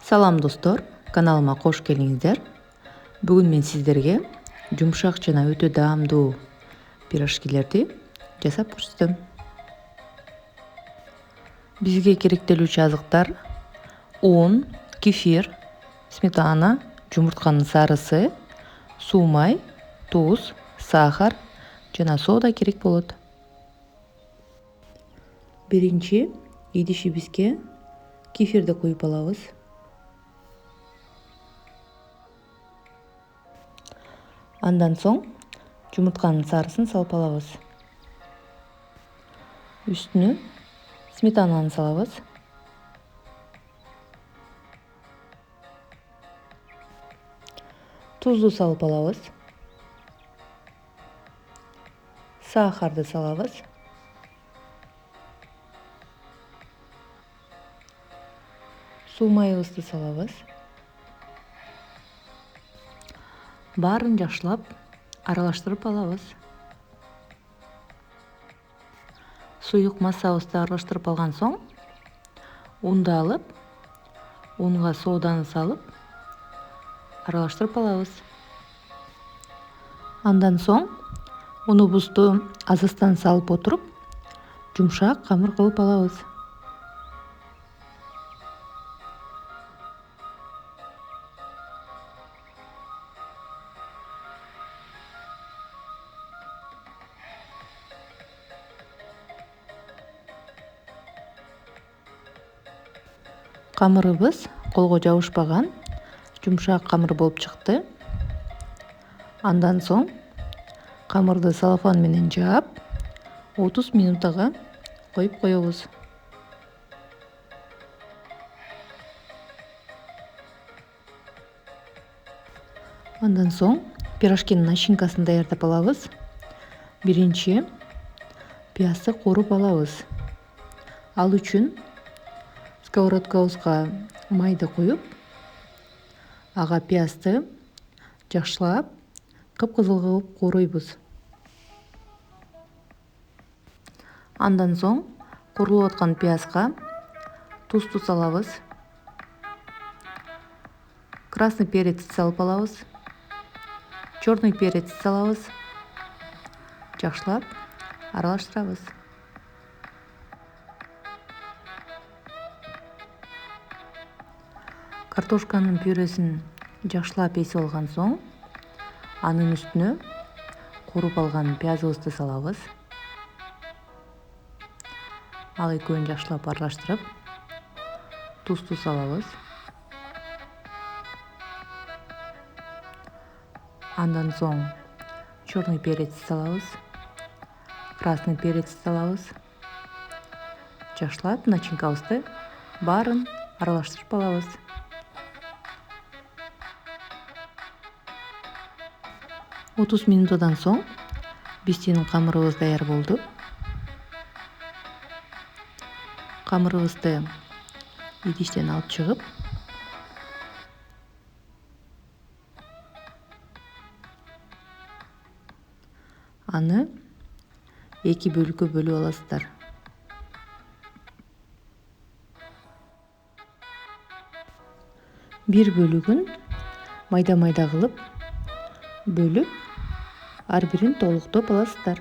Салам достор, каналыма кош келиңиздер. Бүгүн мен сиздерге жумшак жана өтө даамдуу пирожкилерди жасап көрсөтөм. Бизге керектелүүчү азыктар: un, кефир, сметана, жумуртканын сарысы, суумай, туз, сахар жана сода керек болот. Биринчи идишибизге кефирди куюп алабыз. Андан соң жумуртканын сарысын салып алабыз. Үстүнө сметананы салабыз. Тузду салып алабыз. Сахарды салабыз. Суумайыбызды салабыз. Баарын жакшылап аралаштырып алабыз. Суюк массабызды аралаштырып алган соң, унду алып, унга соданы салып аралаштырып алабыз. Андан соң унубузду аз-аздан салып отуруп, жумшак камыр кылып алабыз. Камырыбыз колго жабышпаган жумшак камыр болуп чыкты. Андан соң камырды салафан менен жаап, 30 минутага коюп коебуз. Андан соң пирожкинин начинкасын даярдап алабыз. Биринчи пиязды кууруп алабыз. Ал үчүн сковородкабызга майды куюп, ага пиязды жакшылап кыпкызыл кылып кууруйбуз. Андан соң куурулуп аткан пиязга тузду салабыз. Красный перецти салып алабыз. Черный перецти салабыз. Жакшылап аралаштырабыз. Картошканын пюресин жакшылап эсип алган соң, анын үстүнө кууруп алган пиязыбызды салабыз. Ал экөөнү жакшылап аралаштырып, тузду салабыз. Андан соң черный перецти салабыз. Красный перецти салабыз. Жакшылап начинкабызды баарын аралаштырып алабыз. 30 минутадан соң биздин камырыбыз даяр болду. Камырыбызды идиштен алып чыгып, аны эки бөлүккө бөлүп аласыздар. Бир бөлүгүн майда-майда кылып бөлүп, ар бирин толуктоп аласыздар.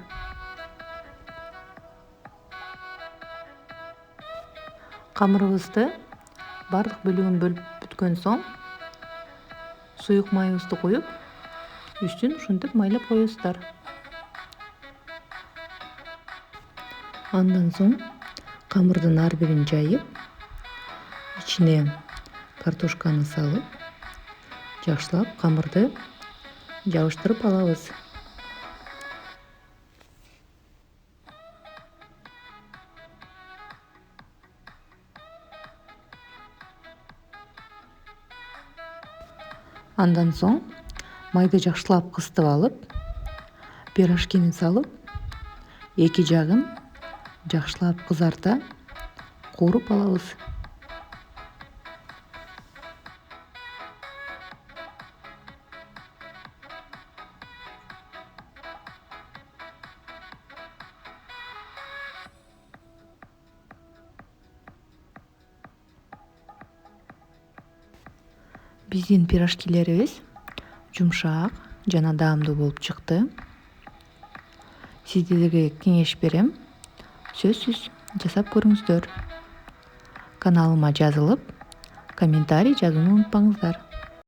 Камырыбызды бардык бөлүгүн бөлүп бүткөн соң, суюк майыбызды куюп, үстүн ушинтип майлап коесуздар. Андан соң камырдын ар бирин жайып, ичине картошканы салып, жакшылап камырды жабыштырып алабыз. Андан соң майды жакшылап кыстып алып, пирожкини салып, эки жагын жакшылап кызарта кууруп алабыз. Биздин пирожкилерибиз жумшак жана даамдуу болуп чыкты. Сиздерге кеңеш берем. Сөзсүз жасап көрүңүздөр. Каналыма жазылып, комментарий жазууну унутпаңыздар.